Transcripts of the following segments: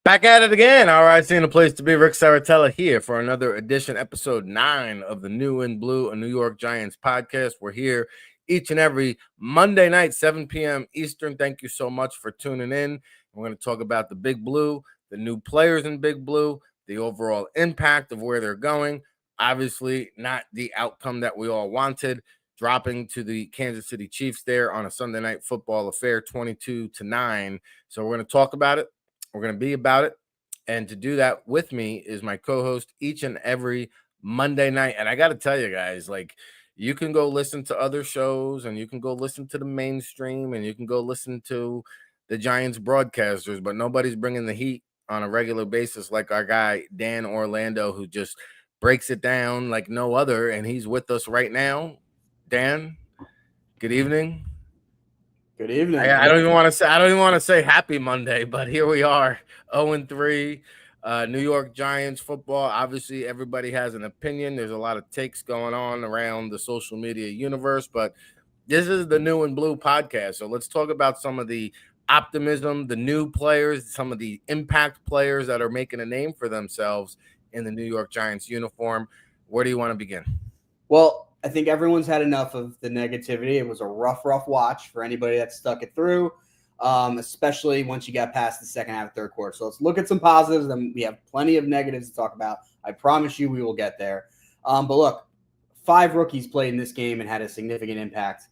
Back at it again. All right, seeing a place to be. Rick Serritella here for another edition, episode 9 of the New and Blue, a New York Giants podcast. We're here each and every Monday night, 7 p.m. Eastern. Thank you so much for tuning in. We're going to talk about the Big Blue, the new players in Big Blue, the overall impact of where they're going. Obviously, not the outcome that we all wanted, dropping to the Kansas City Chiefs there on a Sunday night football affair, 22-9. So we're going to talk about it. We're going to be about it. And to do that with me is my co-host each and every Monday night. And I got to tell you guys, like, you can go listen to other shows and you can go listen to the mainstream and you can go listen to the Giants broadcasters, but nobody's bringing the heat on a regular basis like our guy, Dan Orlando, who just breaks it down like no other. And he's with us right now. Dan, good evening. Good evening. I don't even want to say happy Monday, but here we are, 0-3. New York Giants football. Obviously, everybody has an opinion. There's a lot of takes going on around the social media universe, but this is the New and Blue podcast. So let's talk about some of the optimism, the new players, some of the impact players that are making a name for themselves in the New York Giants uniform. Where do you want to begin? Well, I think everyone's had enough of the negativity. It was a rough watch for anybody that stuck it through, especially once you got past the second half, third quarter. So let's look at some positives. And we have plenty of negatives to talk about. I promise you we will get there. But look, 5 rookies played in this game and had a significant impact.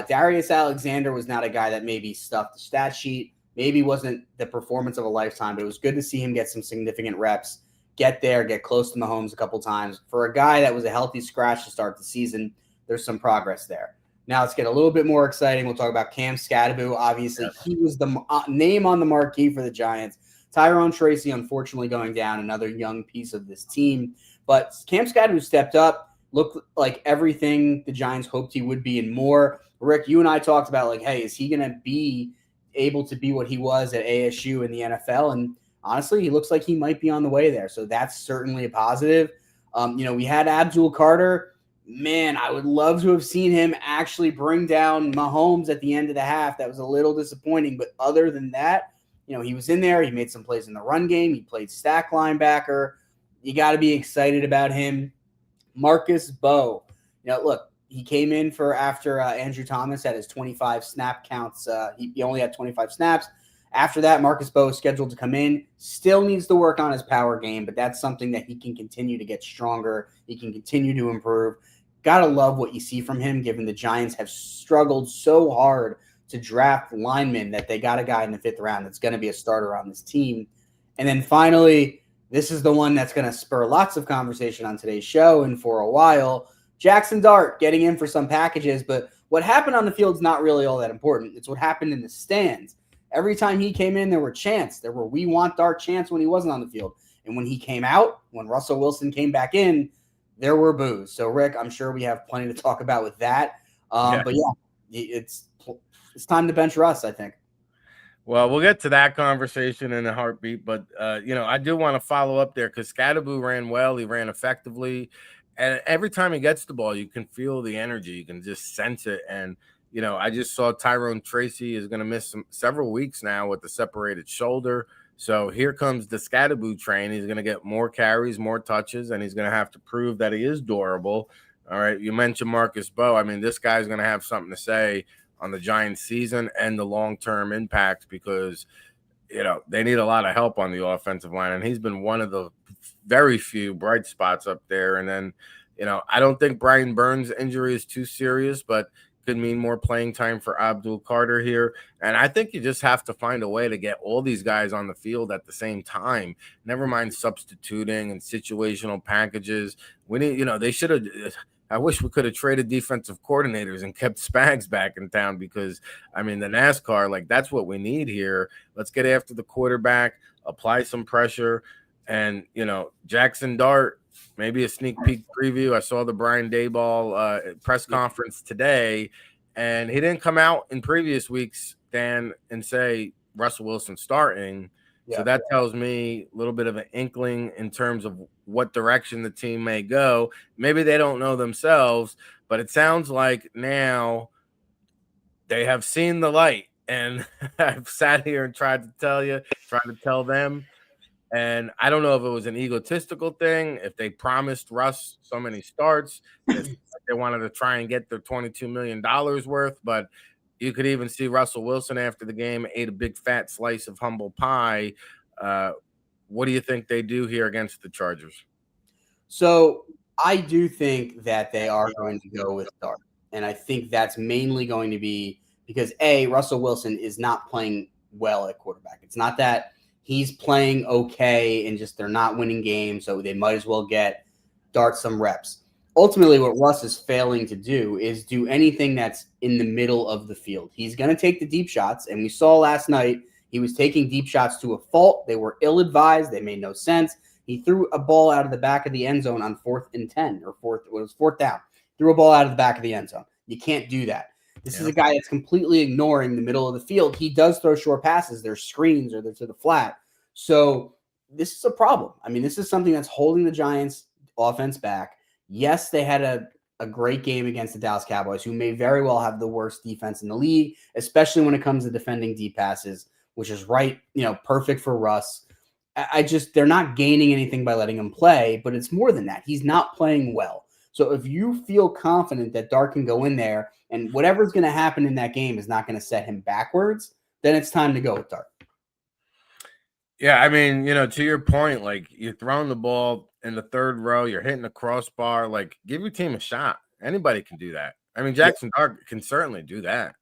Darius Alexander was not a guy that maybe stuffed the stat sheet, maybe wasn't the performance of a lifetime, but it was good to see him get some significant reps. Get there, get close to Mahomes a couple times. For a guy that was a healthy scratch to start the season, there's some progress there. Now let's get a little bit more exciting. We'll talk about Cam Scadaboo. Obviously, he was the name on the marquee for the Giants. Tyrone Tracy, unfortunately, going down, another young piece of this team. But Cam Scadaboo stepped up, looked like everything the Giants hoped he would be and more. Rick, you and I talked about, like, hey, is he going to be able to be what he was at ASU in the NFL? And honestly, he looks like he might be on the way there. So that's certainly a positive. We had Abdul Carter. Man, I would love to have seen him actually bring down Mahomes at the end of the half. That was a little disappointing. But other than that, he was in there. He made some plays in the run game. He played stack linebacker. You got to be excited about him. Marcus Bowe. Look, he came in for after Andrew Thomas had his 25 snap counts. He only had 25 snaps. After that, Marcus Bowe is scheduled to come in. Still needs to work on his power game, but that's something that he can continue to get stronger. He can continue to improve. Gotta love what you see from him, given the Giants have struggled so hard to draft linemen that they got a guy in the 5th round that's going to be a starter on this team. And then finally, this is the one that's going to spur lots of conversation on today's show and for a while. Jackson Dart getting in for some packages, but what happened on the field is not really all that important. It's what happened in the stands. Every time he came in, there were chants. There were "We want Dart" chants when he wasn't on the field. And when he came out, when Russell Wilson came back in, there were boos. So, Rick, I'm sure we have plenty to talk about with that. But, yeah, it's time to bench Russ, I think. Well, we'll get to that conversation in a heartbeat. But, I do want to follow up there because Scadaboo ran well. He ran effectively. And every time he gets the ball, you can feel the energy. You can just sense it. And, I just saw Tyrone Tracy is going to miss several weeks now with the separated shoulder. So here comes the Scadaboo train. He's going to get more carries, more touches, and he's going to have to prove that he is durable. All right. You mentioned Marcus Bowe. I mean, this guy's going to have something to say on the Giants season and the long-term impact because, they need a lot of help on the offensive line. And he's been one of the very few bright spots up there. And then, I don't think Brian Burns' injury is too serious, but could mean more playing time for Abdul Carter here. And I think you just have to find a way to get all these guys on the field at the same time. Never mind substituting and situational packages. We need, they should have. I wish we could have traded defensive coordinators and kept Spags back in town because, the NASCAR, that's what we need here. Let's get after the quarterback, apply some pressure, and, Jackson Dart, maybe a sneak peek preview. I saw the Brian Daboll press conference today, and he didn't come out in previous weeks, Dan, and say Russell Wilson starting. Yeah. So that tells me a little bit of an inkling in terms of what direction the team may go. Maybe they don't know themselves, but it sounds like now they have seen the light. And I've sat here and tried to tell them And I don't know if it was an egotistical thing, if they promised Russ so many starts, if they wanted to try and get their $22 million worth. But you could even see Russell Wilson after the game ate a big fat slice of humble pie. Uh, what do you think they do here against the Chargers? So I do think that they are going to go with Dart. And I think that's mainly going to be because Russell Wilson is not playing well at quarterback. It's not that he's playing okay and just they're not winning games, so they might as well get Dart some reps. Ultimately, what Russ is failing to do is do anything that's in the middle of the field. He's going to take the deep shots, and we saw last night he was taking deep shots to a fault. They were ill-advised. They made no sense. He threw a ball out of the back of the end zone on 4th and 10 or fourth down. Threw a ball out of the back of the end zone. You can't do that. This is a guy that's completely ignoring the middle of the field. He does throw short passes. They're screens or they're to the flat. So this is a problem. I mean, this is something that's holding the Giants offense back. Yes, they had a great game against the Dallas Cowboys, who may very well have the worst defense in the league, especially when it comes to defending deep passes, which is perfect for Russ. They're not gaining anything by letting him play, but it's more than that. He's not playing well. So if you feel confident that Dart can go in there and whatever's going to happen in that game is not going to set him backwards, then it's time to go with Dart. Yeah, I mean, to your point, like you're throwing the ball in the third row, you're hitting the crossbar, like give your team a shot. Anybody can do that. I mean, Jackson Dart can certainly do that.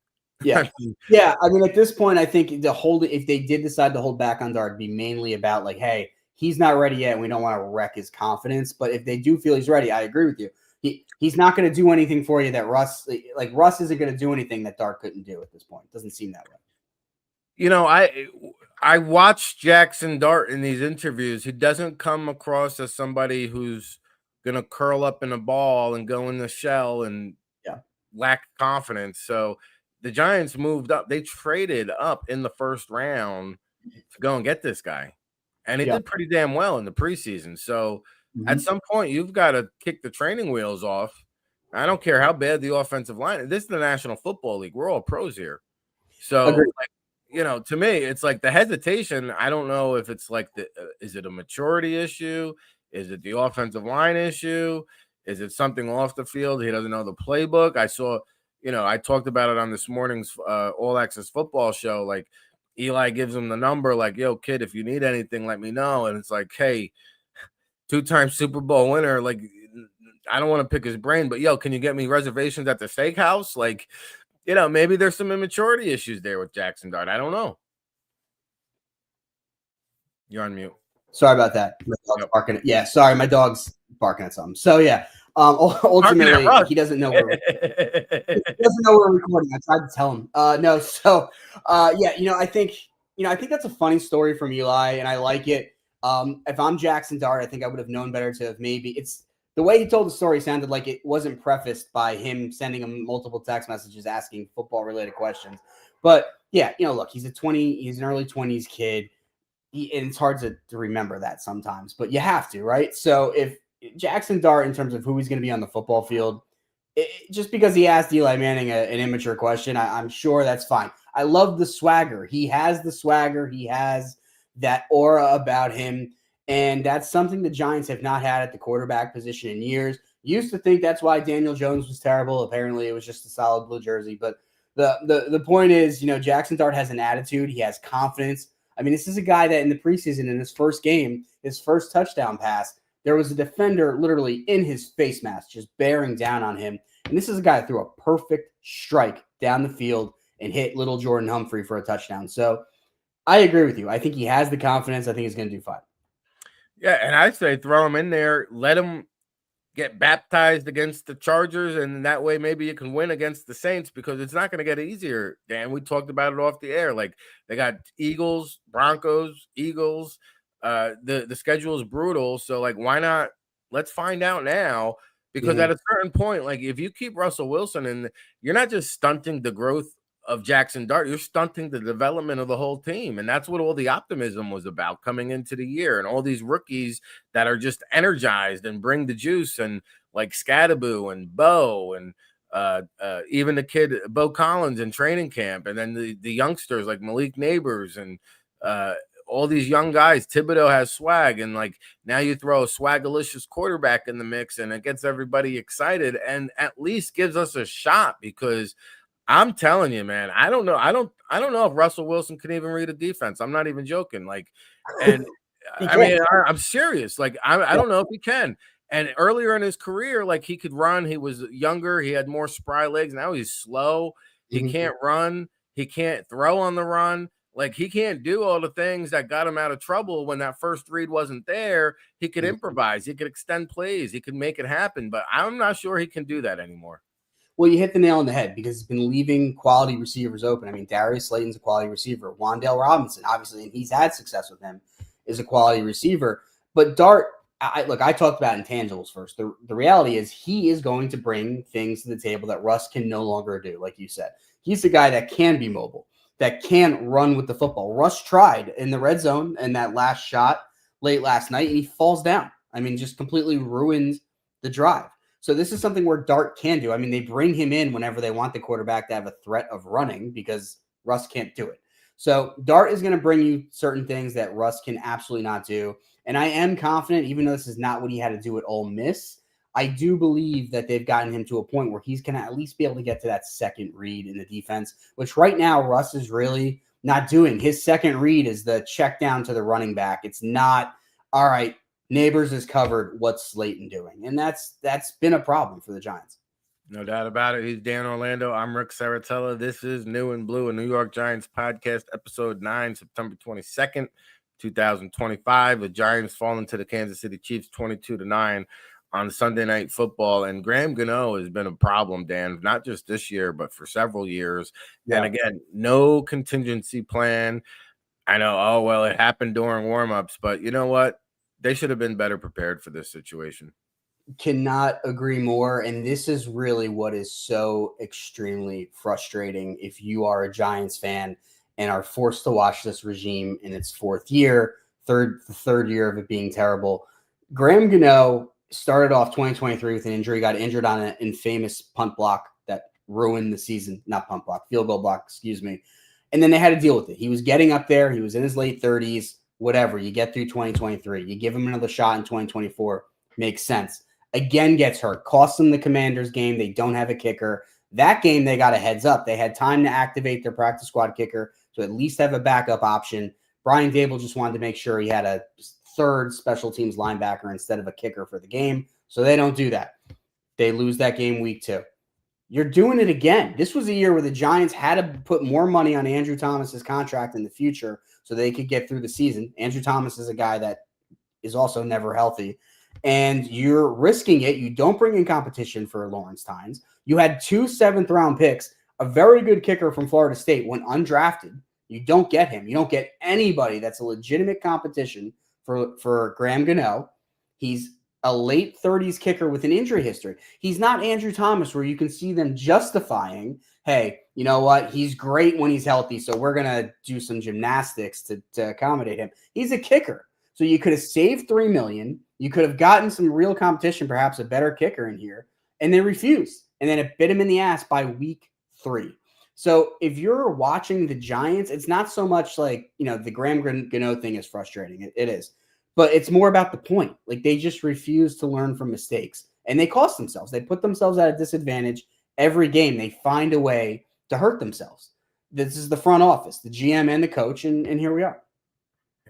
Yeah. Yeah. I mean, at this point, I think if they did decide to hold back on Dart, it'd be mainly about like, hey, he's not ready yet. And we don't want to wreck his confidence. But if they do feel he's ready, I agree with you. He's not going to do anything for you that Russ isn't going to do anything that Dart couldn't do at this point. It doesn't seem that way. I watched Jackson Dart in these interviews. He doesn't come across as somebody who's going to curl up in a ball and go in the shell and lack confidence. So the Giants moved up. They traded up in the first round to go and get this guy. And he did pretty damn well in the preseason. So at some point, you've got to kick the training wheels off. I don't care how bad the offensive line is. This is the National Football League. We're all pros here. So, to me, it's like the hesitation. I don't know if it's like is it a maturity issue? Is it the offensive line issue? Is it something off the field? He doesn't know the playbook. I saw, I talked about it on this morning's All Access Football show. Like Eli gives him the number, like, yo, kid, if you need anything, let me know. And it's like, hey, 2-time Super Bowl winner. Like, I don't want to pick his brain, but yo, can you get me reservations at the steakhouse? Like, maybe there's some immaturity issues there with Jackson Dart. I don't know. You're on mute. Sorry about that. My dog's barking. Yeah, sorry, my dog's barking at something. So yeah, ultimately he doesn't know we're recording. I tried to tell him. No, so I think that's a funny story from Eli, and I like it. If I'm Jackson Dart, I think I would have known better to have it's the way he told the story sounded like it wasn't prefaced by him sending him multiple text messages asking football related questions. But yeah, look, he's an early 20s kid. And it's hard to remember that sometimes, but you have to, right? So if Jackson Dart, in terms of who he's going to be on the football field, just because he asked Eli Manning an immature question, I'm sure that's fine. I love the swagger. He has the swagger. He has that aura about him. And that's something the Giants have not had at the quarterback position in years. Used to think that's why Daniel Jones was terrible. Apparently it was just a solid blue jersey. But the point is, Jackson Dart has an attitude. He has confidence. I mean, this is a guy that in the preseason, in his first game, his first touchdown pass, there was a defender literally in his face mask, just bearing down on him. And this is a guy that threw a perfect strike down the field and hit little Jordan Humphrey for a touchdown. So I agree with you. I think he has the confidence. I think he's going to do fine. Yeah, and I say throw him in there, let him get baptized against the Chargers, and that way maybe you can win against the Saints, because it's not going to get easier, Dan. We talked about it off the air. Like, they got Eagles, Broncos, Eagles. The schedule is brutal, so like, why not? Let's find out now, because at a certain point, like, if you keep Russell Wilson, and you're not just stunting the growth of Jackson Dart, you're stunting the development of the whole team. And that's what all the optimism was about coming into the year. And all these rookies that are just energized and bring the juice, and like Scadaboo and Bo, and even the kid Bo Collins in training camp, and then the youngsters like Malik Neighbors, and all these young guys. Thibodeau has swag, and like now you throw a swagalicious quarterback in the mix, and it gets everybody excited, and at least gives us a shot. Because I'm telling you, man, I don't know. I don't know if Russell Wilson can even read a defense. I'm not even joking. Like, and He I can. mean, I'm serious. Like, I don't know if he can. And earlier in his career, like he could run. He was younger. He had more spry legs. Now he's slow. He Mhm. can't run. He can't throw on the run. Like he can't do all the things that got him out of trouble when that first read wasn't there. He could Mhm. improvise. He could extend plays. He could make it happen. But I'm not sure he can do that anymore. Well, you hit the nail on the head because he's been leaving quality receivers open. I mean, Darius Slayton's a quality receiver. Wandale Robinson, obviously, and he's had success with him, is a quality receiver. But Dart, I talked about intangibles first. The reality is he is going to bring things to the table that Russ can no longer do, like you said. He's the guy that can be mobile, that can run with the football. Russ tried in the red zone and that last shot late last night, and he falls down. I mean, just completely ruined the drive. So this is something where Dart can do. I mean, they bring him in whenever they want the quarterback to have a threat of running because Russ can't do it. So Dart is going to bring you certain things that Russ can absolutely not do. And I am confident, even though this is not what he had to do at Ole Miss, I do believe that they've gotten him to a point where he's going to at least be able to get to that second read in the defense, which right now Russ is really not doing. His second read is the check down to the running back. It's not, all right, Neighbors is covered. What's Slayton doing? And that's been a problem for the Giants. No doubt about it. He's Dan Orlando. I'm Rick Serritella. This is New and Blue, a New York Giants podcast, episode 9, September 22nd, 2025. The Giants falling to the Kansas City Chiefs 22-9 on Sunday Night Football. And Graham Gano has been a problem, Dan, not just this year, but for several years. Yeah. And again, no contingency plan. I know, oh, well, it happened during warmups, but you know what? They should have been better prepared for this situation. Cannot agree more. And this is really what is so extremely frustrating if you are a Giants fan and are forced to watch this regime in its fourth year, the third year of it being terrible. Graham Gano started off 2023 with an injury, got injured on an infamous punt block that ruined the season. Not punt block, field goal block, excuse me. And then they had to deal with it. He was getting up there. He was in his late 30s, whatever. You get through 2023. You give him another shot in 2024. Makes sense. Again, gets hurt. Costs them the Commanders game. They don't have a kicker. That game, they got a heads up. They had time to activate their practice squad kicker to at least have a backup option. Brian Dable just wanted to make sure he had a third special teams linebacker instead of a kicker for the game. So they don't do that. They lose that game week 2. You're doing it again. This was a year where the Giants had to put more money on Andrew Thomas's contract in the future so they could get through the season. Andrew Thomas is a guy that is also never healthy. And you're risking it. You don't bring in competition for Lawrence Tynes. You had 2 7th-round picks, a very good kicker from Florida State went undrafted. You don't get him. You don't get anybody that's a legitimate competition for Graham Gano. He's a late 30s kicker with an injury history. He's not Andrew Thomas where you can see them justifying, hey, you know what? He's great when he's healthy, so we're going to do some gymnastics to accommodate him. He's a kicker. So you could have saved $3 million. You could have gotten some real competition, perhaps a better kicker in here, and they refused. And then it bit him in the ass by week 3. So if you're watching the Giants, it's not so much like, the Graham Gano thing is frustrating. It is. But it's more about the point. Like, they just refuse to learn from mistakes. And they cost themselves. They put themselves at a disadvantage every game. They find a way to hurt themselves. This is the front office, the GM and the coach, and here we are.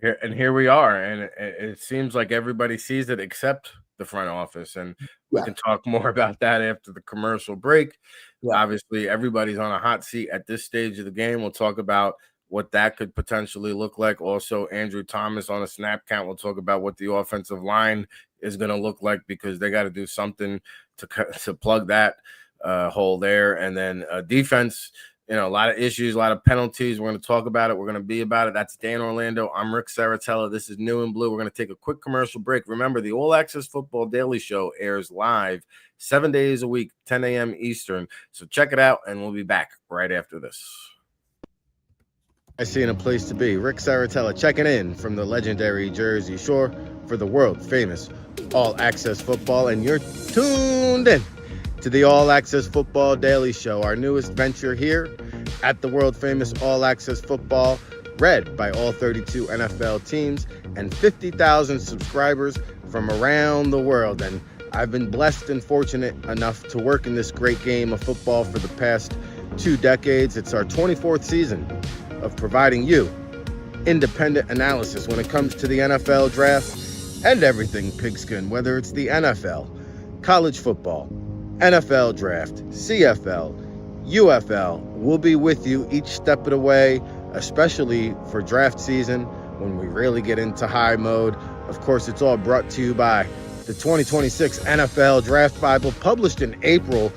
Here we are. And it seems like everybody sees it except the front office. And we can talk more about that after the commercial break. Yeah. Obviously, everybody's on a hot seat at this stage of the game. We'll talk about what that could potentially look like. Also, Andrew Thomas on a snap count. We'll talk about what the offensive line is going to look like because they got to do something to plug that hole there. And then defense, a lot of issues, a lot of penalties. We're going to talk about it. We're going to be about it. That's Dan Orlando. I'm Rick Serritella. This is New and Blue. We're going to take a quick commercial break. Remember, the All Access Football Daily Show airs live 7 days a week, 10 a.m. Eastern. So check it out, and we'll be back right after this. I see in a place to be. Rick Serritella checking in from the legendary Jersey Shore for the world-famous All Access Football, and you're tuned in to the All Access Football Daily Show, our newest venture here at the world-famous All Access Football. read by all 32 NFL teams, and 50,000 subscribers from around the world. And I've been blessed and fortunate enough to work in this great game of football for the past 2 decades. It's our 24th season of providing you independent analysis when it comes to the NFL draft and everything pigskin, whether it's the NFL, college football, NFL draft, CFL, UFL. We'll be with you each step of the way, especially for draft season when we really get into high mode. Of course, it's all brought to you by the 2026 NFL Draft Bible, published in April,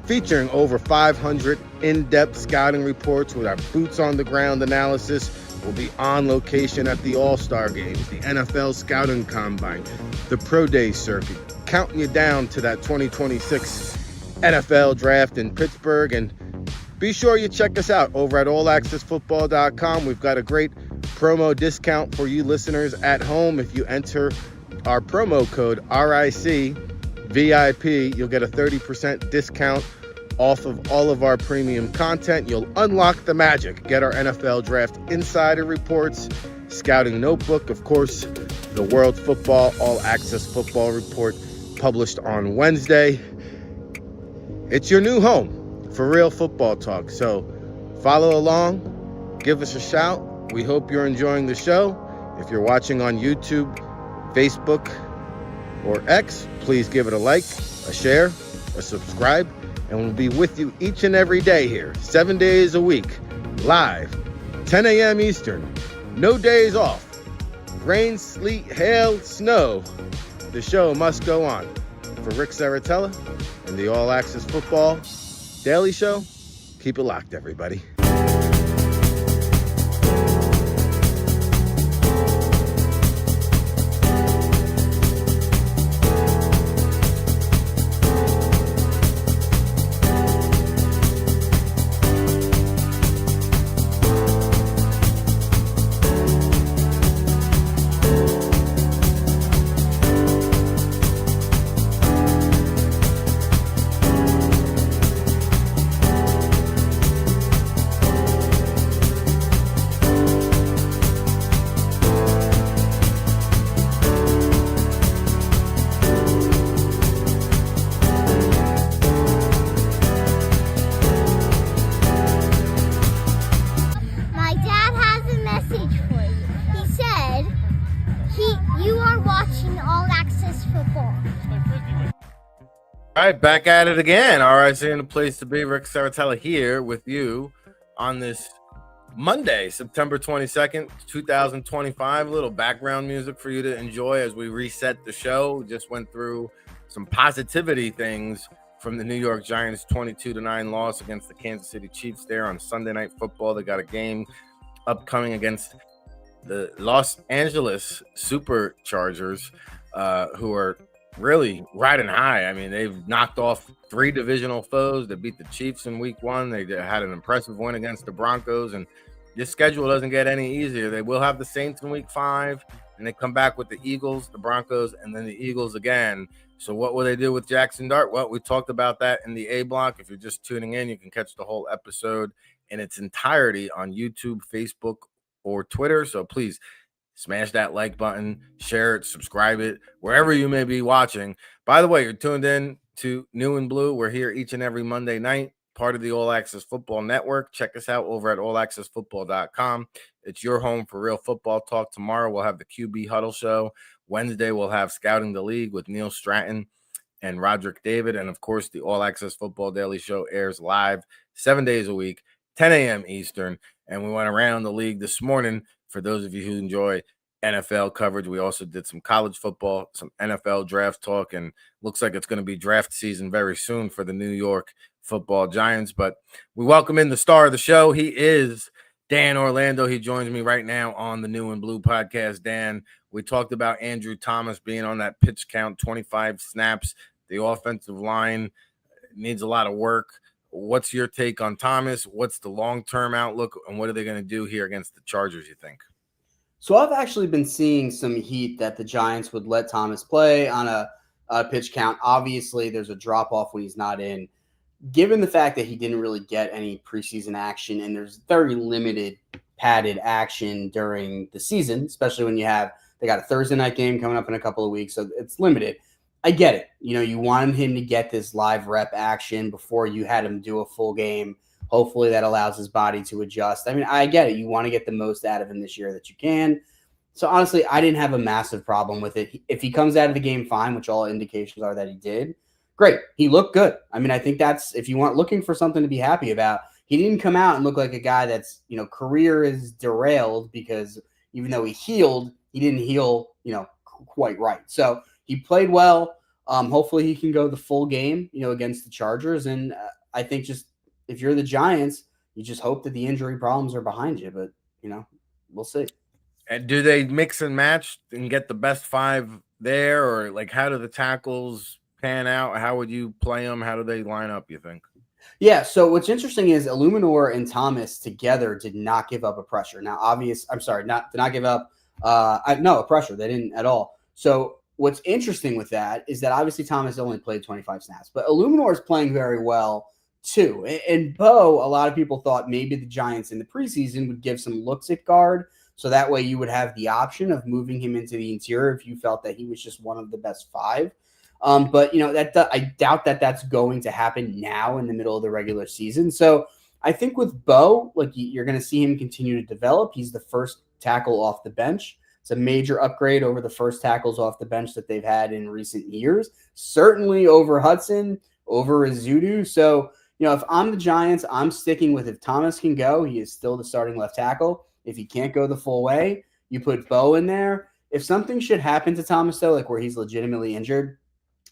featuring over 500 in-depth scouting reports with our boots-on-the-ground analysis. We'll be on location at the All-Star Games, the NFL Scouting Combine, the Pro Day Circuit, counting you down to that 2026 NFL Draft in Pittsburgh. And be sure you check us out over at allaccessfootball.com. We've got a great promo discount for you listeners at home. If you enter our promo code RICVIP, you'll get a 30% discount off of all of our premium content. You'll unlock the magic. Get our NFL Draft Insider Reports, Scouting Notebook, of course, the World Football All Access Football Report published on Wednesday. It's your new home for real football talk. So follow along, give us a shout. We hope you're enjoying the show. If you're watching on YouTube, Facebook, or X, please give it a like, a share, a subscribe, and we'll be with you each and every day here, 7 days a week, live, 10 a.m. Eastern, no days off, rain, sleet, hail, snow. The show must go on. For Rick Serritella and the All Access Football Daily Show, keep it locked, everybody. All right, back at it again. All right, so in the place to be, Rick Serritella here with you on this Monday, September 22nd, 2025. A little background music for you to enjoy as we reset the show. Just went through some positivity things from the New York Giants 22-9 loss against the Kansas City Chiefs there on Sunday Night Football. They got a game upcoming against the Los Angeles Superchargers, who are really riding high. I mean, they've knocked off 3 divisional foes. They beat the Chiefs in week 1. They had an impressive win against the Broncos, and this schedule doesn't get any easier. They will have the Saints in week 5, and they come back with the Eagles, the Broncos, and then the Eagles again. So what will they do with Jackson Dart? Well, we talked about that in the A block. If you're just tuning in, you can catch the whole episode in its entirety on YouTube, Facebook, or Twitter. So please smash that like button, share it, subscribe it, wherever you may be watching. By the way, you're tuned in to New and Blue. We're here each and every Monday night, part of the All Access Football Network. Check us out over at allaccessfootball.com. It's your home for real football talk. Tomorrow we'll have the QB Huddle Show. Wednesday we'll have Scouting the League with Neil Stratton and Roderick David. And, of course, the All Access Football Daily Show airs live 7 days a week, 10 a.m. Eastern. And we went around the league this morning. For those of you who enjoy NFL coverage, we also did some college football, some NFL draft talk, and looks like it's going to be draft season very soon for the New York Football Giants. But we welcome in the star of the show. He is Dan Orlando. He joins me right now on the New and Blue podcast. Dan, we talked about Andrew Thomas being on that pitch count, 25 snaps. The offensive line needs a lot of work. What's your take on Thomas? What's the long-term outlook, and what are they going to do here against the Chargers, you think? So I've actually been seeing some heat that the Giants would let Thomas play on a pitch count. Obviously, there's a drop-off when he's not in. Given the fact that he didn't really get any preseason action and there's very limited padded action during the season, especially when they got a Thursday night game coming up in a couple of weeks, so it's limited. I get it. You wanted him to get this live rep action before you had him do a full game. Hopefully that allows his body to adjust. I mean, I get it. You want to get the most out of him this year that you can. So honestly, I didn't have a massive problem with it. If he comes out of the game fine, which all indications are that he did, great. He looked good. I mean, I think that's, if you weren't looking for something to be happy about, he didn't come out and look like a guy that's, career is derailed because even though he didn't heal, quite right. So he played well. Hopefully he can go the full game, against the Chargers. And I think just if you're the Giants, you just hope that the injury problems are behind you. But, we'll see. And do they mix and match and get the best 5 there, or like how do the tackles pan out? How would you play them? How do they line up, you think? Yeah, so what's interesting is Illuminor and Thomas together did not give up a pressure. Now, did not give up a pressure. They didn't at all. So what's interesting with that is that obviously Thomas only played 25 snaps, but Illuminor is playing very well too. And Bo, a lot of people thought maybe the Giants in the preseason would give some looks at guard. So that way you would have the option of moving him into the interior if you felt that he was just one of the best 5. But I doubt that that's going to happen now in the middle of the regular season. So I think with Bo, like you're going to see him continue to develop. He's the first tackle off the bench. It's a major upgrade over the first tackles off the bench that they've had in recent years. Certainly over Hudson, over Azudu. So, if I'm the Giants, I'm sticking with if Thomas can go, he is still the starting left tackle. If he can't go the full way, you put Bo in there. If something should happen to Thomas, though, like where he's legitimately injured,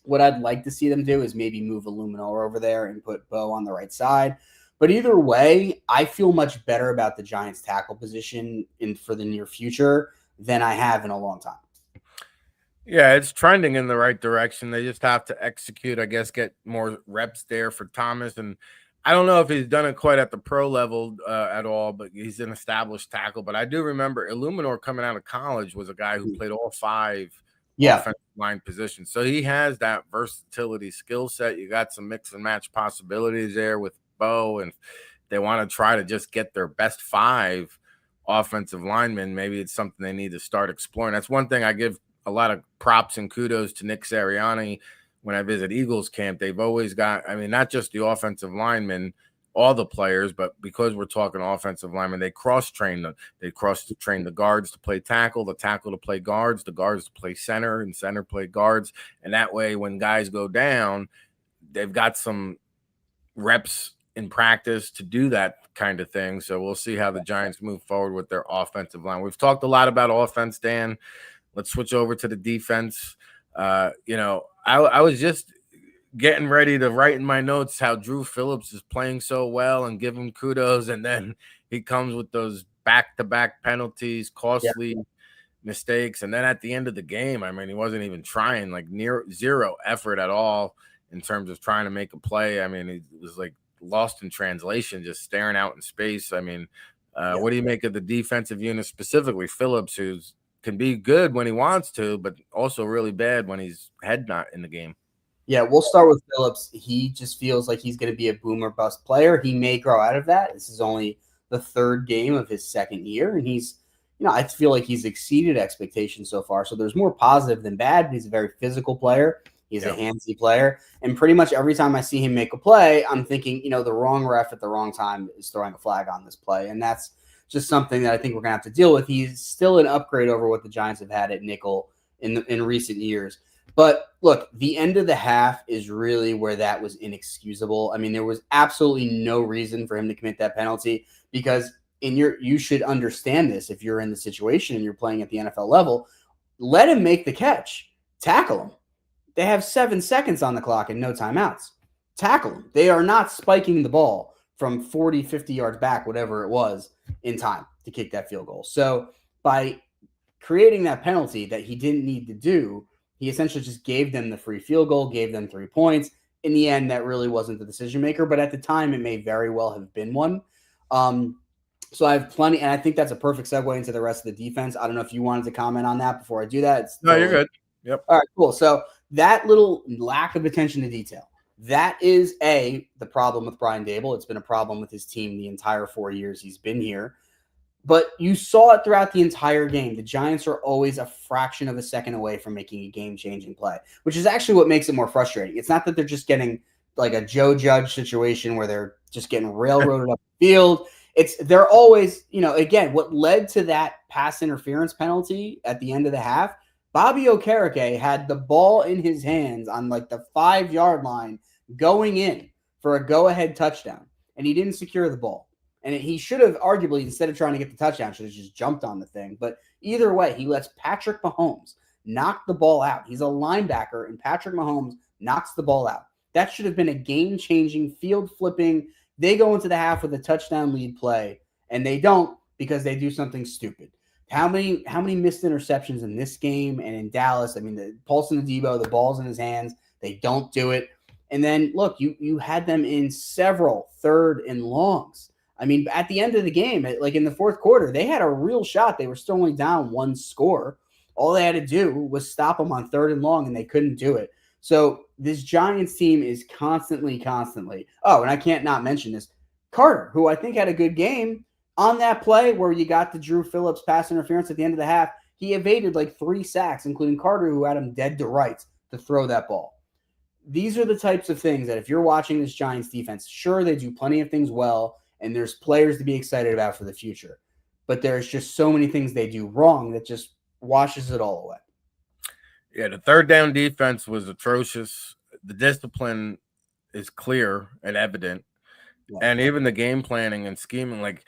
what I'd like to see them do is maybe move Illuminor over there and put Bo on the right side. But either way, I feel much better about the Giants tackle position for the near future than I have in a long time. Yeah, it's trending in the right direction. They just have to execute, I guess, get more reps there for Thomas. And I don't know if he's done it quite at the pro level at all, but he's an established tackle. But I do remember Illuminor coming out of college was a guy who played all 5 offensive line positions. So he has that versatility skill set. You got some mix and match possibilities there with Bo. And they want to try to just get their best 5 offensive linemen. Maybe it's something they need to start exploring. That's one thing I give a lot of props and kudos to Nick Sirianni when I visit Eagles camp. They've always got, I mean, not just the offensive linemen, all the players, but because we're talking offensive linemen, they cross-train them. They cross-train the guards to play tackle, the tackle to play guards, the guards to play center, and center play guards. And that way, when guys go down, they've got some reps in practice to do that kind of thing. So we'll see how the Giants move forward with their offensive line. We've talked a lot about offense, Dan. Let's switch over to the defense. I was just getting ready to write in my notes how Drew Phillips is playing so well and give him kudos. And then he comes with those back-to-back penalties, costly mistakes. And then at the end of the game, I mean, he wasn't even trying, like near zero effort at all in terms of trying to make a play. I mean, it was like lost in translation, just staring out in space. I mean, what do you make of the defensive unit, specifically Phillips, who's can be good when he wants to, but also really bad when he's head not in the game? Yeah, we'll start with Phillips. He just feels like he's going to be a boom or bust player. He may grow out of that. This is only the 3rd game of his 2nd year, and he's, I feel like he's exceeded expectations so far. So there's more positive than bad. He's a very physical player. He's a handsy player. And pretty much every time I see him make a play, I'm thinking, the wrong ref at the wrong time is throwing a flag on this play. And that's just something that I think we're going to have to deal with. He's still an upgrade over what the Giants have had at nickel in recent years. But look, the end of the half is really where that was inexcusable. I mean, there was absolutely no reason for him to commit that penalty because you should understand this if you're in the situation and you're playing at the NFL level. Let him make the catch. Tackle him. They have 7 seconds on the clock and no timeouts. Tackle them. They are not spiking the ball from 40, 50 yards back, whatever it was, in time to kick that field goal. So by creating that penalty that he didn't need to do, he essentially just gave them the free field goal, gave them 3 points. In the end, that really wasn't the decision maker, but at the time, it may very well have been one. So I have plenty, and I think that's a perfect segue into the rest of the defense. I don't know if you wanted to comment on that before I do that. No, you're good. Yep. All right, cool. So that little lack of attention to detail, that is the problem with Brian Dable. It's been a problem with his team the entire 4 years he's been here. But you saw it throughout the entire game. The Giants are always a fraction of a second away from making a game-changing play, which is actually what makes it more frustrating. It's not that they're just getting like a Joe Judge situation where they're just getting railroaded up the field. They're always, again, what led to that pass interference penalty at the end of the half, Bobby Okereke had the ball in his hands on like the 5-yard line going in for a go-ahead touchdown, and he didn't secure the ball. And he should have arguably, instead of trying to get the touchdown, should have just jumped on the thing. But either way, he lets Patrick Mahomes knock the ball out. He's a linebacker, and Patrick Mahomes knocks the ball out. That should have been a game-changing, field-flipping. They go into the half with a touchdown lead play, and they don't because they do something stupid. How many missed interceptions in this game and in Dallas? I mean, the Paulson Adebo, the ball's in his hands. They don't do it. And then, look, you had them in several 3rd and longs. I mean, at the end of the game, like in the 4th quarter, they had a real shot. They were still only down 1 score. All they had to do was stop them on 3rd and long, and they couldn't do it. So this Giants team is constantly. Oh, and I can't not mention this. Carter, who I think had a good game on that play where you got the Drew Phillips pass interference at the end of the half, he evaded like 3 sacks, including Carter, who had him dead to rights to throw that ball. These are the types of things that if you're watching this Giants defense, sure, they do plenty of things well, and there's players to be excited about for the future. But there's just so many things they do wrong that just washes it all away. Yeah, the 3rd down defense was atrocious. The discipline is clear and evident. Yeah. And even the game planning and scheming, like,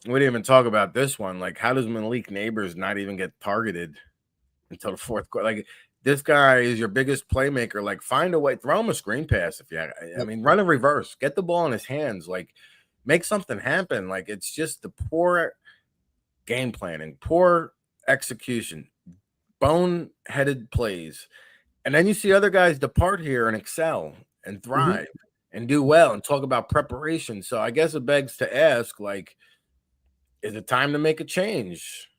we didn't even talk about this one. Like, how does Malik Neighbors not even get targeted until the 4th quarter? Like, this guy is your biggest playmaker. Like, find a way, throw him a screen pass if you have. I mean, run a reverse, get the ball in his hands. Like, make something happen. Like, it's just the poor game planning, poor execution, bone-headed plays. And then you see other guys depart here and excel and thrive and do well and talk about preparation. So I guess it begs to ask, like, is it time to make a change?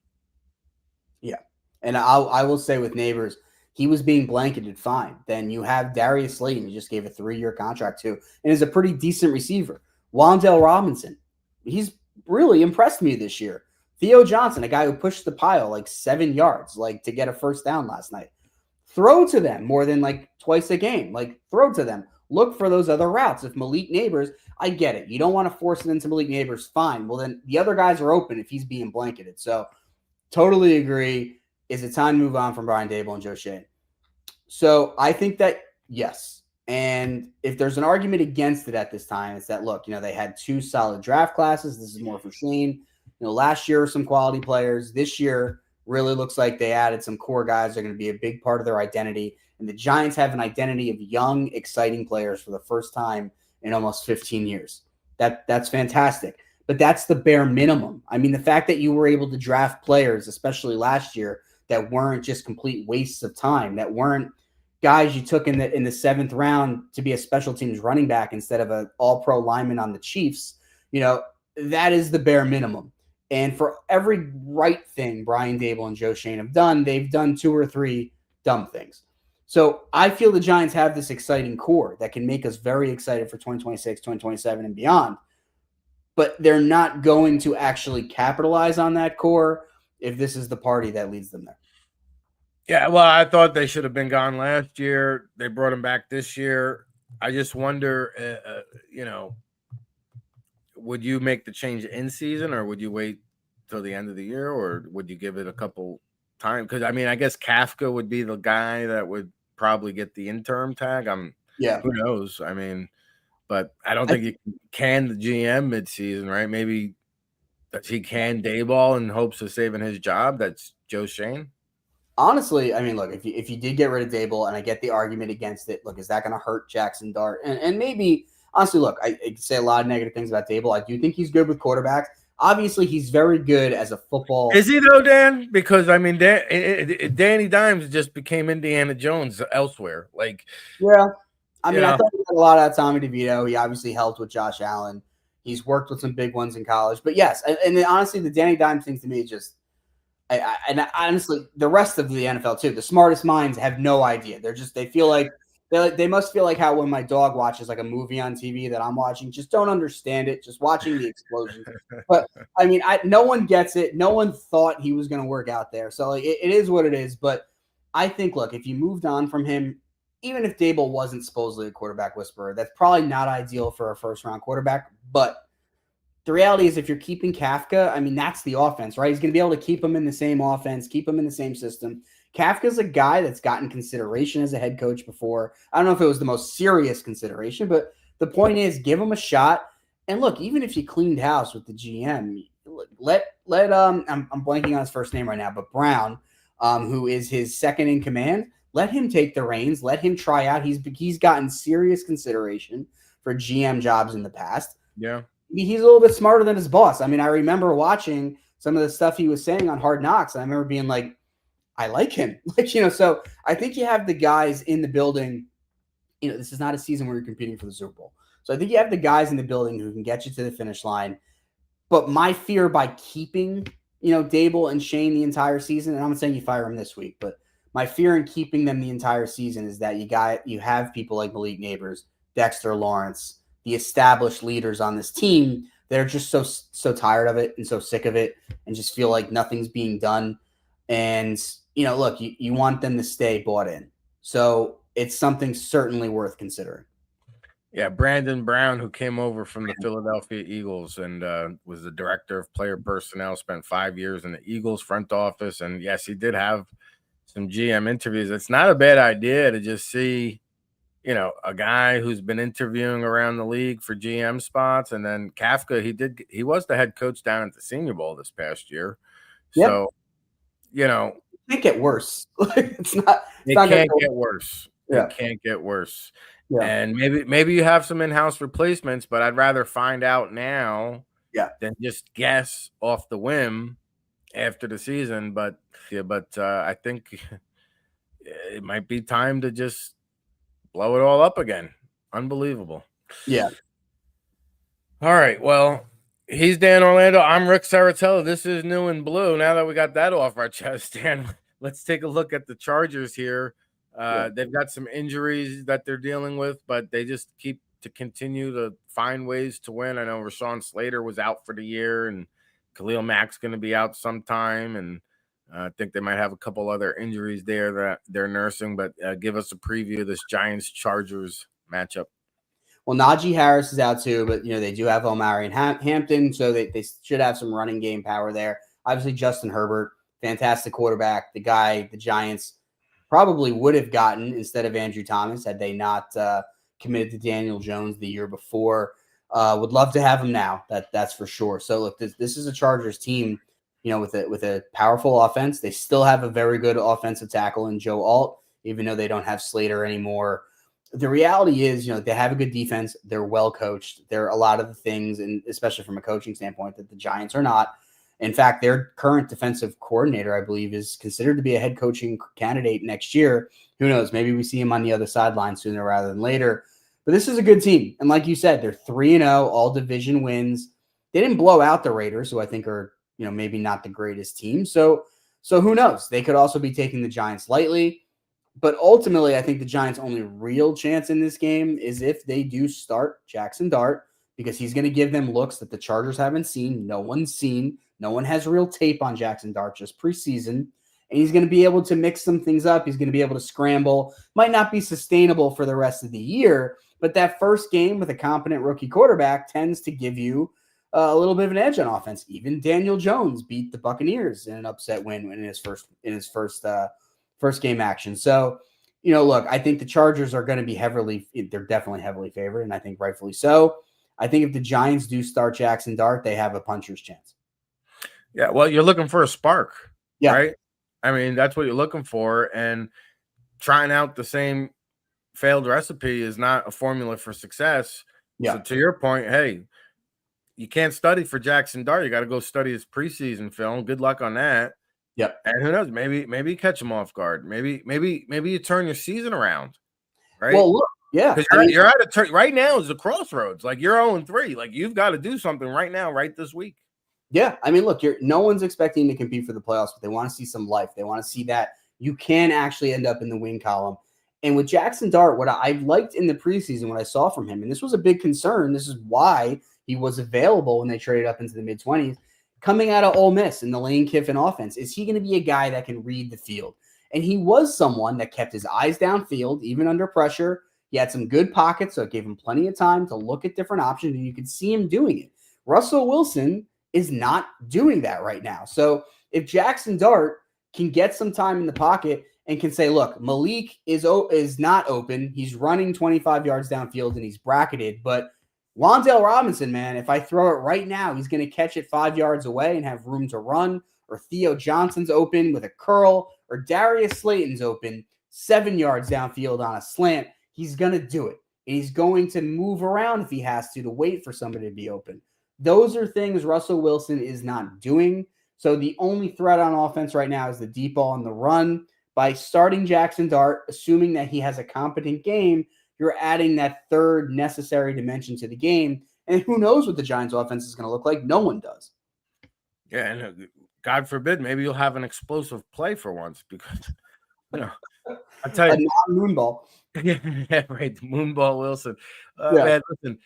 Yeah. And I will say with Neighbors, he was being blanketed fine. Then you have Darius Slayton, you just gave a 3-year contract to, and is a pretty decent receiver. Wan'Dale Robinson, he's really impressed me this year. Theo Johnson, a guy who pushed the pile like 7 yards, like to get a 1st down last night. Throw to them more than like twice a game. Like, throw to them. Look for those other routes. If Malik Neighbors, I get it. You don't want to force it into Malik Neighbors, fine. Well, then the other guys are open if he's being blanketed. So totally agree. Is it time to move on from Brian Daboll and Joe Schoen? So I think that, yes. And if there's an argument against it at this time, it's that, look, they had 2 solid draft classes. This is more for Schoen. Last year, some quality players. This year really looks like they added some core guys that are going to be a big part of their identity. And the Giants have an identity of young, exciting players for the first time in almost 15 years. That's fantastic. But that's the bare minimum. I mean, the fact that you were able to draft players, especially last year, that weren't just complete wastes of time, that weren't guys you took in the 7th round to be a special teams running back instead of an all-pro lineman on the Chiefs, that is the bare minimum. And for every right thing Brian Daboll and Joe Schoen have done, they've done 2 or 3 dumb things. So I feel the Giants have this exciting core that can make us very excited for 2026, 2027, and beyond. But they're not going to actually capitalize on that core if this is the party that leads them there. Yeah, well, I thought they should have been gone last year. They brought them back this year. I just wonder, would you make the change in season, or would you wait till the end of the year, or would you give it a couple times? Because, I mean, I guess Kafka would be the guy that would probably get the interim tag. Who knows? I mean, but I don't think you can the GM midseason, right? Maybe that he can Daboll in hopes of saving his job. That's Joe Schoen. Honestly, I mean, look, if you did get rid of Daboll, and I get the argument against it, look, is that going to hurt Jackson Dart? And maybe, honestly, look, I say a lot of negative things about Daboll. I do think he's good with quarterbacks. Obviously, he's very good as a football. Is he though, Dan? Because, I mean, Danny Dimes just became Indiana Jones elsewhere. Like, yeah. I mean, I thought he had a lot out of Tommy DeVito. He obviously helped with Josh Allen. He's worked with some big ones in college. But, yes, and then, honestly, the Danny Dimes thing to me is just – and honestly, the rest of the NFL too, the smartest minds have no idea. They feel like They must feel like how when my dog watches like a movie on TV that I'm watching, just don't understand it, just watching the explosions. But I mean, no one gets it. No one thought he was going to work out there. So like, it is what it is. But I think, look, if you moved on from him, even if Dable wasn't supposedly a quarterback whisperer, that's probably not ideal for a first round quarterback. But the reality is, if you're keeping Kafka, I mean, that's the offense, right? He's going to be able to keep him in the same offense, keep him in the same system. Kafka's a guy that's gotten consideration as a head coach before. I don't know if it was the most serious consideration, but the point is, give him a shot. And look, even if you cleaned house with the GM, let I'm blanking on his first name right now, but Brown, who is his second in command, let him take the reins, let him try out. He's gotten serious consideration for GM jobs in the past. Yeah. He's a little bit smarter than his boss. I mean, I remember watching some of the stuff he was saying on Hard Knocks, and I remember being like, I like him. So I think you have the guys in the building. This is not a season where you're competing for the Super Bowl. So I think you have the guys in the building who can get you to the finish line. But my fear by keeping, Dable and Shane the entire season, and I'm not saying you fire him this week, but my fear in keeping them the entire season is that you have people like Malik Neighbors, Dexter Lawrence, the established leaders on this team that are just so tired of it and so sick of it and just feel like nothing's being done. And, look, you want them to stay bought in. So it's something certainly worth considering. Yeah, Brandon Brown, who came over from the Philadelphia Eagles and was the director of player personnel, spent 5 years in the Eagles front office. And yes, he did have some GM interviews. It's not a bad idea to just see, a guy who's been interviewing around the league for GM spots. And then Kafka, he was the head coach down at the Senior Bowl this past year. Yep. So, it can't get worse. It can't get worse. Yeah. It can't get worse. Yeah. And maybe you have some in-house replacements, but I'd rather find out now than just guess off the whim after the season. But I think it might be time to just blow it all up again. Unbelievable. Yeah. All right. Well, he's Dan Orlando. I'm Rick Serritella. This is New and Blue. Now that we got that off our chest, Dan, let's take a look at the Chargers here. They've got some injuries that they're dealing with, but they just continue to find ways to win. I know Rashawn Slater was out for the year, and Khalil Mack's going to be out sometime, and I think they might have a couple other injuries there that they're nursing. But give us a preview of this Giants-Chargers matchup. Well, Najee Harris is out too, but they do have Omari and Hampton, so they should have some running game power there. Obviously, Justin Herbert, fantastic quarterback, the guy the Giants probably would have gotten instead of Andrew Thomas had they not committed to Daniel Jones the year before. Would love to have him now. That's for sure. So look, this is a Chargers team, with a powerful offense. They still have a very good offensive tackle in Joe Alt, even though they don't have Slater anymore. The reality is, they have a good defense. They're well coached. There are a lot of the things, and especially from a coaching standpoint, that the Giants are not. In fact, their current defensive coordinator, I believe, is considered to be a head coaching candidate next year. Who knows? Maybe we see him on the other sideline sooner rather than later. But this is a good team. And like you said, they're 3-0, all division wins. They didn't blow out the Raiders, who I think are, maybe not the greatest team. So who knows? They could also be taking the Giants lightly. But ultimately, I think the Giants' only real chance in this game is if they do start Jackson Dart, because he's going to give them looks that the Chargers haven't seen. No one's seen. No one has real tape on Jackson Dart, just preseason. And he's going to be able to mix some things up. He's going to be able to scramble. Might not be sustainable for the rest of the year, but that first game with a competent rookie quarterback tends to give you a little bit of an edge on offense. Even Daniel Jones beat the Buccaneers in an upset win in his first game action. So, look, I think the Chargers are going to be they're definitely heavily favored, and I think rightfully so. I think if the Giants do start Jackson Dart, they have a puncher's chance. Yeah, well, you're looking for a spark, yeah. Right? I mean, that's what you're looking for, and trying out the same failed recipe is not a formula for success. Yeah. So to your point, hey, you can't study for Jackson Dart. You got to go study his preseason film. Good luck on that. Yep. And who knows? Maybe you catch him off guard. Maybe you turn your season around. Right? Well, look, yeah. Because you're at a turn right now is the crossroads. Like you're 0-3. Like you've got to do something right now, right this week. Yeah, I mean, look, no one's expecting to compete for the playoffs, but they want to see some life. They want to see that you can actually end up in the win column. And with Jackson Dart, what I liked in the preseason, what I saw from him, and this was a big concern. This is why he was available when they traded up into the mid-20s. Coming out of Ole Miss in the Lane Kiffin offense, is he going to be a guy that can read the field? And he was someone that kept his eyes downfield, even under pressure. He had some good pockets, so it gave him plenty of time to look at different options, and you could see him doing it. Russell Wilson is not doing that right now. So if Jackson Dart can get some time in the pocket and can say, look, Malik is not open. He's running 25 yards downfield and he's bracketed, but Wan'Dale Robinson, man, if I throw it right now, he's going to catch it 5 yards away and have room to run. Or Theo Johnson's open with a curl, or Darius Slayton's open 7 yards downfield on a slant. He's going to do it. And he's going to move around if he has to wait for somebody to be open. Those are things Russell Wilson is not doing. So the only threat on offense right now is the deep ball and the run. By starting Jackson Dart, assuming that he has a competent game, you're adding that third necessary dimension to the game. And who knows what the Giants offense is going to look like? No one does. Yeah, and God forbid, maybe you'll have an explosive play for once, because, I tell you, a non-moonball. Yeah, right, the Moonball Wilson. Man, listen,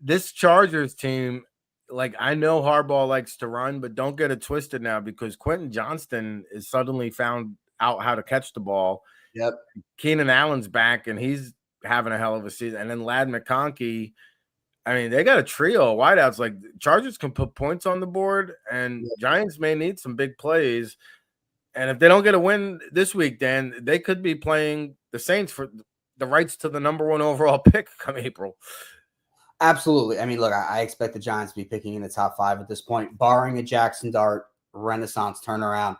this Chargers team, like, I know Harbaugh likes to run, but don't get it twisted now, because Quentin Johnston is suddenly found out how to catch the ball. Yep. Keenan Allen's back, and he's having a hell of a season. And then Ladd McConkey. I mean, they got a trio of wideouts. Like, Chargers can put points on the board, and Giants may need some big plays. And if they don't get a win this week, Dan, they could be playing the Saints for the rights to the number 1 overall pick come April. Absolutely. I mean, look, I expect the Giants to be picking in the top 5 at this point, barring a Jackson Dart Renaissance turnaround.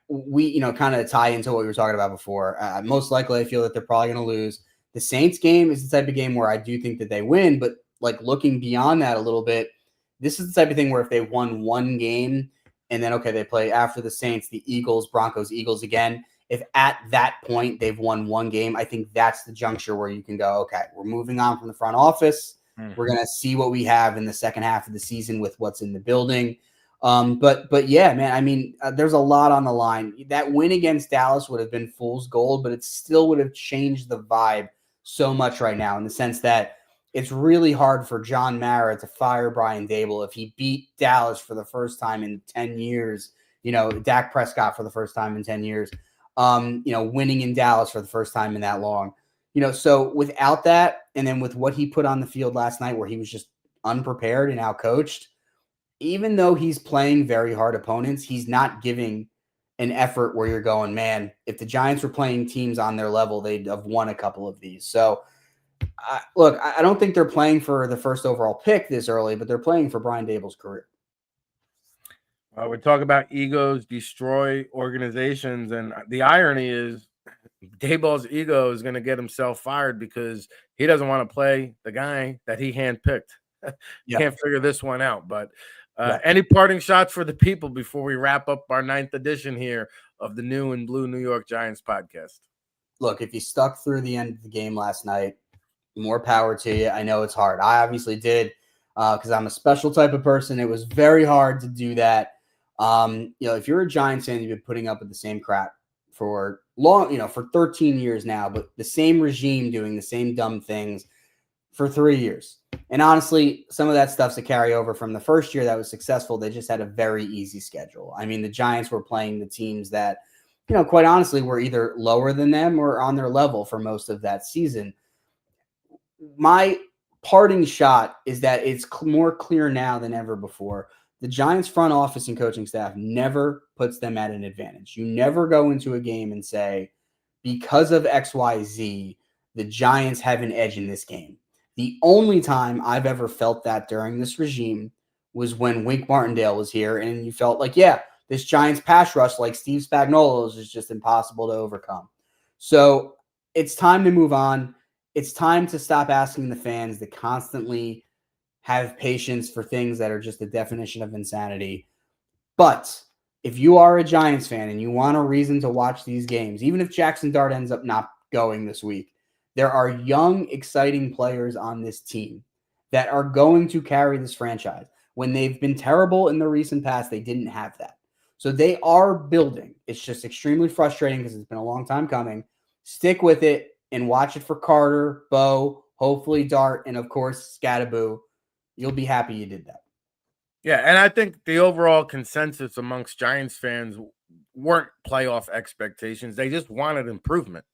We, kind of tie into what we were talking about before. Most likely, I feel that they're probably going to lose. The Saints game is the type of game where I do think that they win, but like looking beyond that a little bit, this is the type of thing where if they won one game and then, okay, they play after the Saints, the Eagles, Broncos, Eagles again. If at that point they've won one game, I think that's the juncture where you can go, okay, we're moving on from the front office. We're going to see what we have in the second half of the season with what's in the building. But yeah, man, I mean, there's a lot on the line. That win against Dallas would have been fool's gold, but it still would have changed the vibe so much right now, in the sense that it's really hard for John Mara to fire Brian Daboll if he beat Dallas for the first time in 10 years, Dak Prescott for the first time in 10 years, winning in Dallas for the first time in that long, so without that, and then with what he put on the field last night, where he was just unprepared and outcoached, even though he's playing very hard opponents, he's not giving an effort where you're going, man, if the Giants were playing teams on their level, they'd have won a couple of these. So, look, I don't think they're playing for the first overall pick this early, but they're playing for Brian Daboll's career. We talk about egos destroy organizations, and the irony is Daboll's ego is going to get himself fired because he doesn't want to play the guy that he handpicked. Can't figure this one out, but any parting shots for the people before we wrap up our 9th edition here of the New and Blue New York Giants podcast? Look, if you stuck through the end of the game last night, more power to you. I know it's hard. I obviously did because I'm a special type of person. It was very hard to do that. If you're a Giants fan, you've been putting up with the same crap for long, for 13 years now, but the same regime doing the same dumb things for 3 years. And honestly, some of that stuff's a carryover from the first year that was successful. They just had a very easy schedule. I mean, the Giants were playing the teams that, quite honestly, were either lower than them or on their level for most of that season. My parting shot is that it's more clear now than ever before. The Giants front office and coaching staff never puts them at an advantage. You never go into a game and say, because of XYZ, the Giants have an edge in this game. The only time I've ever felt that during this regime was when Wink Martindale was here, and you felt like, yeah, this Giants pass rush, like Steve Spagnuolo's, is just impossible to overcome. So it's time to move on. It's time to stop asking the fans to constantly have patience for things that are just the definition of insanity. But if you are a Giants fan and you want a reason to watch these games, even if Jackson Dart ends up not going this week, there are young, exciting players on this team that are going to carry this franchise. When they've been terrible in the recent past, they didn't have that. So they are building. It's just extremely frustrating because it's been a long time coming. Stick with it and watch it for Carter, Bo, hopefully Dart, and of course Scattaboo. You'll be happy you did that. Yeah, and I think the overall consensus amongst Giants fans weren't playoff expectations. They just wanted improvement.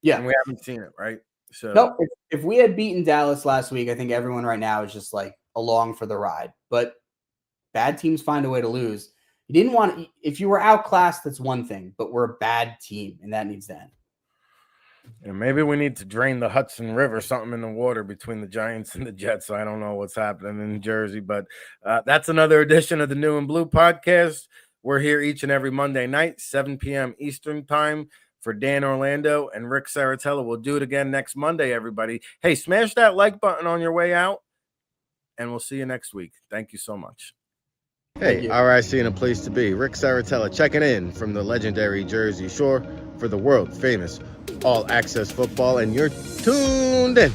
Yeah. And we haven't seen it, right? So no, if we had beaten Dallas last week, I think everyone right now is just like along for the ride. But bad teams find a way to lose. You didn't want if you were outclassed, that's one thing, but we're a bad team, and that needs to end. And maybe we need to drain the Hudson River, something in the water between the Giants and the Jets. I don't know what's happening in Jersey, but that's another edition of the New and Blue podcast. We're here each and every Monday night, 7 p.m. Eastern time. For Dan Orlando and Rick Serritella. We'll do it again next Monday, everybody. Hey, smash that like button on your way out, and we'll see you next week. Thank you so much. Hey, RIC in a place to be. Rick Serritella checking in from the legendary Jersey Shore for the world-famous All Access Football, and you're tuned in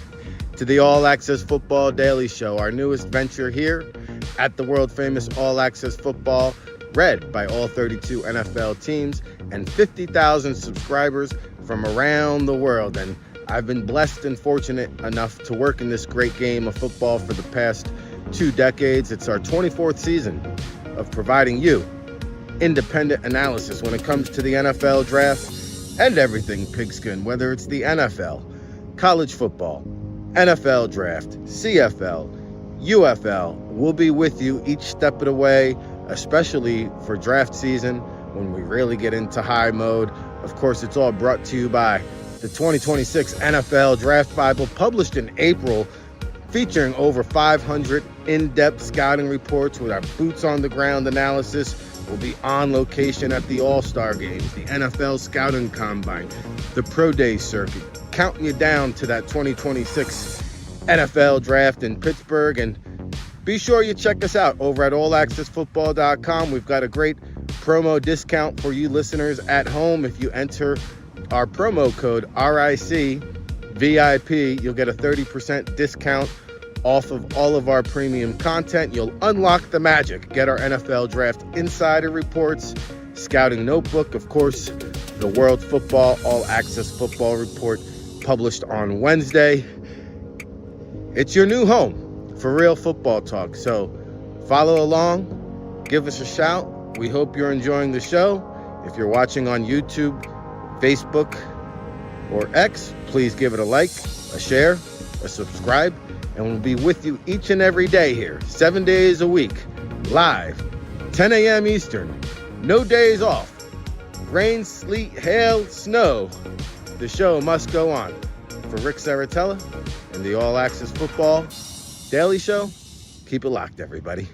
to the All Access Football Daily Show, our newest venture here at the world-famous All Access Football, read by all 32 NFL teams and 50,000 subscribers from around the world. And I've been blessed and fortunate enough to work in this great game of football for the past 2 decades. It's our 24th season of providing you independent analysis when it comes to the NFL draft and everything pigskin, whether it's the NFL, college football, NFL draft, CFL, UFL. We'll be with you each step of the way, especially for draft season when we really get into high mode. Of course, it's all brought to you by the 2026 NFL Draft Bible, published in April, featuring over 500 in-depth scouting reports with our boots-on-the-ground analysis. We'll be on location at the All-Star Games, the NFL Scouting Combine, the Pro Day circuit, counting you down to that 2026 NFL Draft in Pittsburgh. And be sure you check us out over at allaccessfootball.com. We've got a great promo discount for you listeners at home. If you enter our promo code RICVIP, you'll get a 30% discount off of all of our premium content. You'll unlock the magic. Get our NFL Draft Insider Reports, Scouting Notebook, of course, the World Football All Access Football Report published on Wednesday. It's your new home for real football talk. So follow along, give us a shout. We hope you're enjoying the show. If you're watching on YouTube, Facebook, or X, please give it a like, a share, a subscribe, and we'll be with you each and every day here, 7 days a week, live, 10 a.m. Eastern, no days off, rain, sleet, hail, snow. The show must go on. For Rick Serritella and the All Access Football Daily Show, keep it locked, everybody.